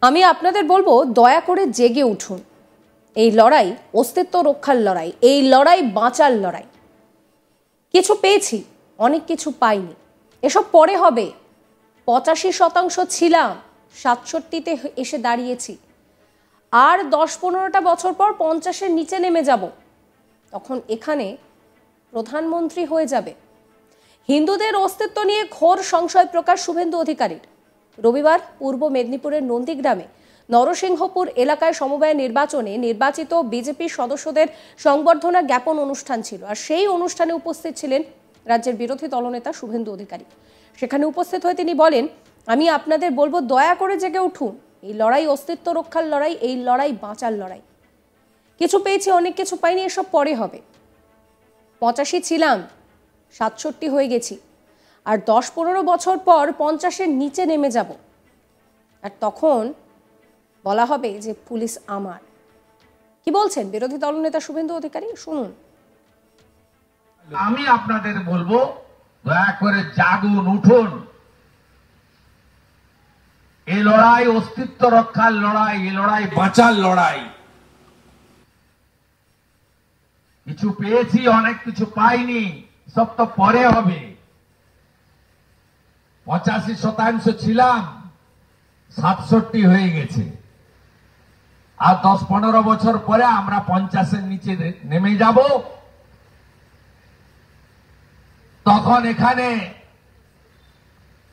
আমি আপনাদের বলবো, দয়া করে জেগে উঠুন। এই লড়াই অস্তিত্ব রক্ষার লড়াই, এই লড়াই বাঁচার লড়াই। কিছু পেয়েছি, অনেক কিছু পাইনি, এসব পরে হবে। 85% ছিলাম, 67তে এসে দাঁড়িয়েছি। আর 10-15টা বছর পর 50-এর নিচে নেমে যাব। তখন এখানে প্রধানমন্ত্রী হয়ে যাবে। হিন্দুদের অস্তিত্ব নিয়ে ঘোর সংশয় প্রকাশ শুভেন্দু অধিকারীর। রবিবার পূর্ব মেদিনীপুরের নন্দীগ্রামে নরসিংহপুর এলাকায় সমবায় নির্বাচনে নির্বাচিত বিজেপি সদস্যদের সংবর্ধনা জ্ঞাপন অনুষ্ঠান ছিল। আর সেই অনুষ্ঠানে উপস্থিত ছিলেন রাজ্যের বিরোধী দলনেতা শুভেন্দু অধিকারী। সেখানে উপস্থিত হয়ে তিনি বলেন, আমি আপনাদের বলবো, দয়া করে জেগে উঠুন। এই লড়াই অস্তিত্ব রক্ষার লড়াই, এই লড়াই বাঁচার লড়াই। কিছু পেয়েছি, অনেক কিছু পাইনি, এসব পরে হবে। 85 ছিলাম, 67 হয়ে গেছি। আর 10-15 বছর পর 50-এর নিচে নেমে যাব। আর তখন বলা হবে যে পুলিশ আমার। কি বলছেন বিরোধী দলনেতা শুভেন্দু অধিকারী, শুনুন। আমি আপনাদের বলবো, দয়া করে জাগুন, উঠুন। এই লড়াই অস্তিত্ব রক্ষার লড়াই, এই লড়াই বাঁচার লড়াই। কিছু পেয়েছি, অনেক কিছু পাইনি, সব তো পরে হবে। 85% ছিলাম, 67 হয়ে গেছে। আর 10-15 বছর পরে আমরা 50-এর নিচে নেমে যাব। তখন এখানে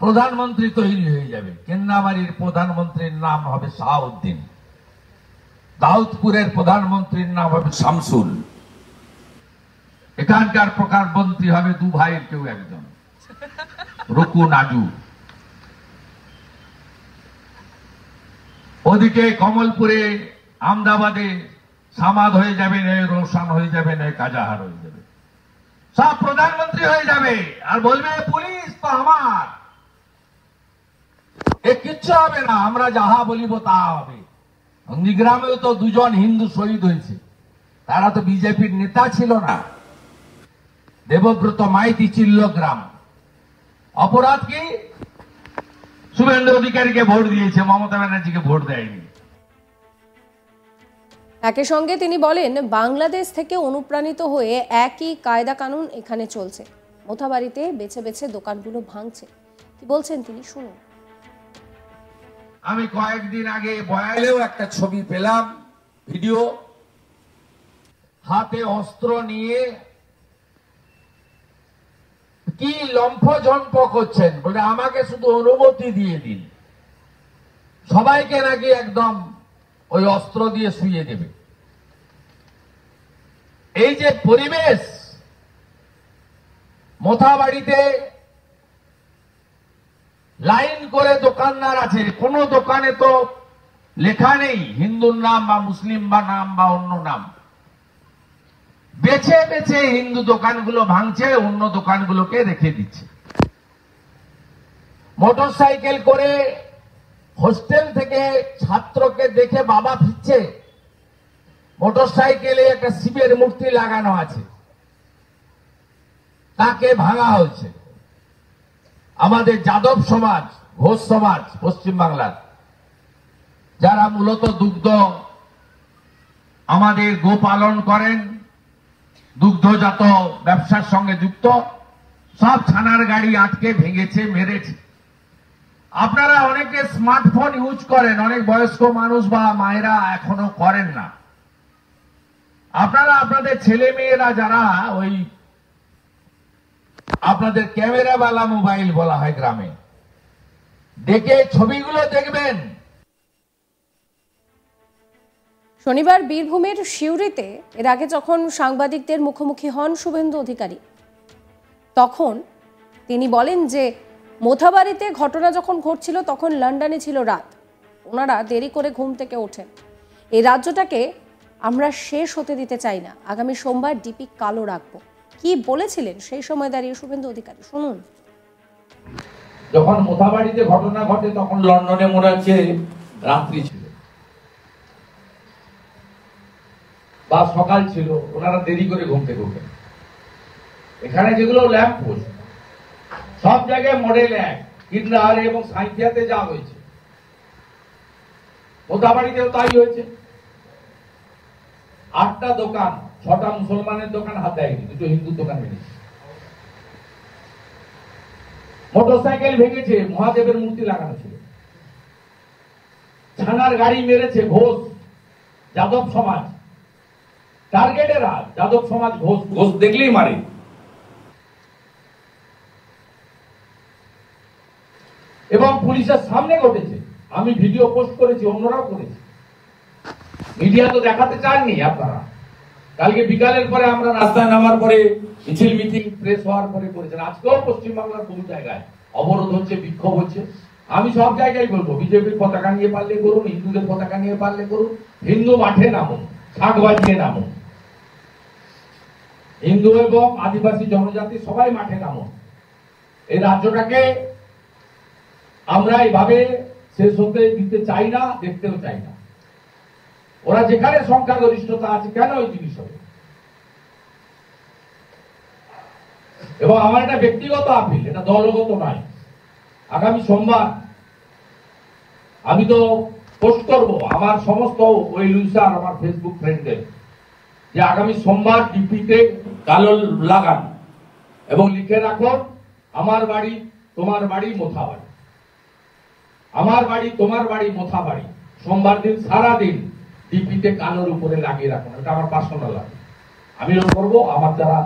প্রধানমন্ত্রী তৈরি হয়ে যাবে। কেন্দ্রাবাড়ির প্রধানমন্ত্রীর নাম হবে শাহাউদ্দিন, দাউদপুরের প্রধানমন্ত্রীর নাম হবে শামসুল, এখানকার প্রধানমন্ত্রী হবে দু ভাইয়ের কেউ একজন, রুকু নাজু। ওদিকে কমলপুরে, আমদাবাদে সামাদ হয়ে যাবে, নয় রোশন হয়ে যাবে, নয় কাজাহার হয়ে যাবে। সব প্রধানমন্ত্রী হয়ে যাবে আর বলবে পুলিশ তো আমার। এ কিচ্ছু হবে না, আমরা যাহা বলিব তাহা হবে। নন্দীগ্রামেও তো 2জন হিন্দু শহীদ হয়েছে, তারা তো বিজেপির নেতা ছিল না। দেবব্রত মাইতি, চিল্লগ্রাম। অপরাধ কি? শুভেন্দু অধিকারীকে ভোট দিয়েছে, মমতা ব্যানার্জিকে ভোট দেয়নি। একই সঙ্গে তিনি বলেন, বাংলাদেশ থেকে অনুপ্রাণিত হয়ে একই কায়দা কানুন এখানে চলছে। মোথাবাড়িতে বেছে বেছে দোকানগুলো ভাঙছে। কি বলছেন তিনি, শুনুন। আমি কয়েকদিন আগে বয়ালেও একটা ছবি পেলাম, ভিডিও। হাতে অস্ত্র নিয়ে কি লম্ফঝম্প করছেন, বলে আমাকে শুধু অনুমতি দিয়ে দিন। সবাইকে নাকি একদম ওই অস্ত্র দিয়ে শুইয়ে দেবে। এই যে পরিবেশ, মোথাবাড়িতে লাইন করে দোকানদার আছে, কোন দোকানে তো লেখা নেই হিন্দুর নাম বা মুসলিম বা নাম বা অন্য নাম। বেছে বেছে হিন্দু দোকানগুলো ভাঙছে, অন্য দোকানগুলোকে রেখে দিচ্ছে। মোটরসাইকেল করে হোস্টেল থেকে ছাত্রকে দেখে বাবা ফিরছে, মোটরসাইকেলে একটা শিবের মূর্তি লাগানো আছে, তাকে ভাঙা হয়েছে। আমাদের যাদব সমাজ, ঘোষ সমাজ, পশ্চিম বাংলার যারা মূলত দুগ্ধ, আমাদের গো পালন করেন, দুগ্ধজাত ব্যবসার সঙ্গে যুক্ত, সব ছানার গাড়ি আটকে ভেঙেছে, মেরেছে। আপনারা অনেকে স্মার্টফোন ইউজ করেন, অনেক বয়স্ক মানুষ বা মায়েরা এখনো করেন না। আপনারা আপনাদের ছেলে মেয়েরা যারা ওই আপনাদের ক্যামেরাওয়ালা মোবাইল বলা হয় গ্রামে, দেখে ছবিগুলো দেখবেন। শনিবার বীরভূমের সিউড়িতে এর আগে যখন সাংবাদিকদের মুখোমুখি হন শুভেন্দু অধিকারী, তখন তিনি বলেন যে মোথাবাড়িতে ঘটনা যখন ঘটছিল তখন লন্ডনে ছিল রাত, ওনারা দেরি করে ঘুম থেকে ওঠেন। এই রাজ্যটাকে আমরা শেষ হতে দিতে চাই না, আগামী সোমবার ডিপি কালো রাখবো। কি বলেছিলেন সেই সময় দাঁড়িয়ে শুভেন্দু অধিকারী, শুনুন। যখন মোথাবাড়িতে ঘটনা ঘটে তখন লন্ডনে মনে হচ্ছে রাত্রি ছিল বা সকাল ছিল, ওনারা দেরি করে ঘুম থেকে ওঠেন। এখানে যেগুলো ল্যাম্প পোস্ট, সব জায়গায় মডেল এক, কিন্ডার এবং সাঁইথিয়াতে যা হয়েছে, মোথাবাড়িতেও তাই হয়েছে। 8টা দোকান, 6টা মুসলমানের দোকান হাত দেয়নি, 2টো হিন্দুর দোকান ভেঙেছে। মোটরসাইকেল ভেঙেছে, মহাদেবের মূর্তি লাগানো ছিল। ছানার গাড়ি মেরেছে ঘোষ, যাদব সমাজ টার্গেটেরা, যাদব সমাজ ঘোষ দেখলেই মারে। এবং পুলিশের সামনে ঘটেছে, আমি ভিডিও পোস্ট করেছি, অন্যরাও করেছে। মিডিয়া তো দেখাতে চাননি আপনারা। কালকে বিকালের পরে আমরা রাস্তায় নামার পরে মিছিল মিটিং প্রেস হওয়ার পরে করেছেন। আজকেও পশ্চিমবাংলার বহু জায়গায় অবরোধ হচ্ছে, বিক্ষোভ হচ্ছে। আমি সব জায়গায় বলবো, বিজেপির পতাকা নিয়ে পারলে করুন, হিন্দুদের পতাকা নিয়ে পারলে করুন, হিন্দু মাঠে নামুন, শাক বাজিয়ে নামুন, হিন্দু এবং আদিবাসী জনজাতি সবাই মাঠে নামুন। এই রাজ্যটাকে আমরা এইভাবে শেষ হতে দিতে চাই না, দেখতেও চাই না। ওরা যেখানে সংখ্যাগরিষ্ঠতা আছে, কেন ওই জিনিস হবে? এবং আমার এটা ব্যক্তিগত আপিল, এটা দলগত নয়। আগামী সোমবার আমি তো পোস্ট করব আমার সমস্ত ওই লুসার আমার ফেসবুক ফ্রেন্ডদের, যে আগামী সোমবার ডিপিতে কালো লাগান এবং লিখে রাখুন, আমার বাড়ি তোমার বাড়ি মোথাবাড়ি, আমার বাড়ি তোমার বাড়ি মোথাবাড়ি। সোমবার দিন সারা দিন ডিপিতে কালোর উপরে লাগিয়ে রাখুন। এটা আমার পার্সোনাল লাগে, আমি এরকম করবো। আমার যারা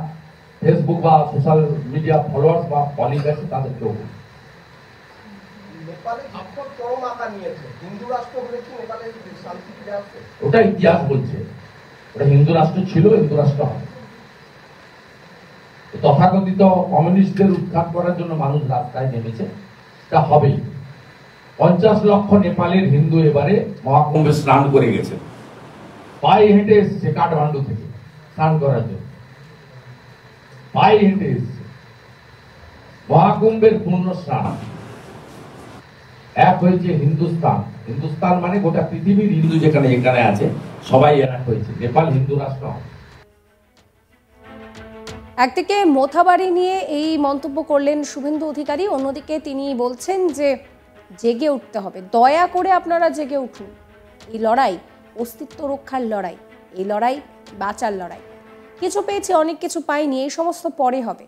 ফেসবুক বা সোশ্যাল মিডিয়া ফলোয়ার্স বা কলিগ আছে তাদেরকেও। ওটা ইতিহাস বলছে, ওটা হিন্দু রাষ্ট্র ছিল, হিন্দু রাষ্ট্র হবে। তথাকথিত কমিউনিস্টদের উৎখাত করার জন্য মানুষ রাস্তায় নেমেছে, তা হবেই। 50 লক্ষ নেপালের হিন্দু এবারে মহাকুম্ভে স্নান করে গেছে, পায়ে হেঁটে এসছে কাঠমান্ডু থেকে স্নান করার জন্য, পায়ে হেঁটে এসছে। মহাকুম্ভের পূর্ণ স্নান। এক হয়েছে হিন্দুস্তান, হিন্দুস্তান মানে গোটা পৃথিবীর হিন্দু যেখানে যেখানে আছে সবাই এক হয়েছে। নেপাল হিন্দু রাষ্ট্র। একদিকে মোথাবাড়ি নিয়ে এই মন্তব্য করলেন শুভেন্দু অধিকারী, অন্যদিকে তিনি বলছেন যে জেগে উঠতে হবে, দয়া করে আপনারা জেগে উঠুন। এই লড়াই অস্তিত্ব রক্ষার লড়াই, এই লড়াই বাঁচার লড়াই। কিছু পেয়েছি, অনেক কিছু পাইনি, এই সমস্ত পরে হবে।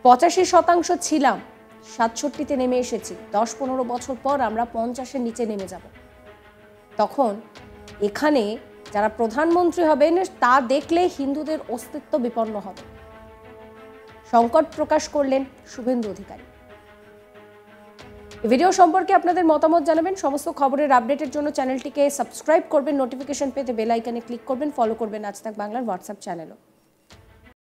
85% ছিলাম, 67-তে নেমে এসেছি। 10-15 বছর পর আমরা 50-এর নিচে নেমে যাব। তখন এখানে যারা প্রধানমন্ত্রী হবেন তা দেখলে হিন্দুদের অস্তিত্ব বিপন্ন হবে। সংকট প্রকাশ করলেন শুভেন্দু অধিকারী। ভিডিও সম্পর্কে আপনাদের মতামত জানাবেন। সমস্ত খবরের আপডেটের জন্য চ্যানেলটিকে সাবস্ক্রাইব করবেন, নোটিফিকেশন পেতে বেল আইকনে ক্লিক করবেন, ফলো করবেন আজ তাক বাংলার হোয়াটসঅ্যাপ চ্যানেলও।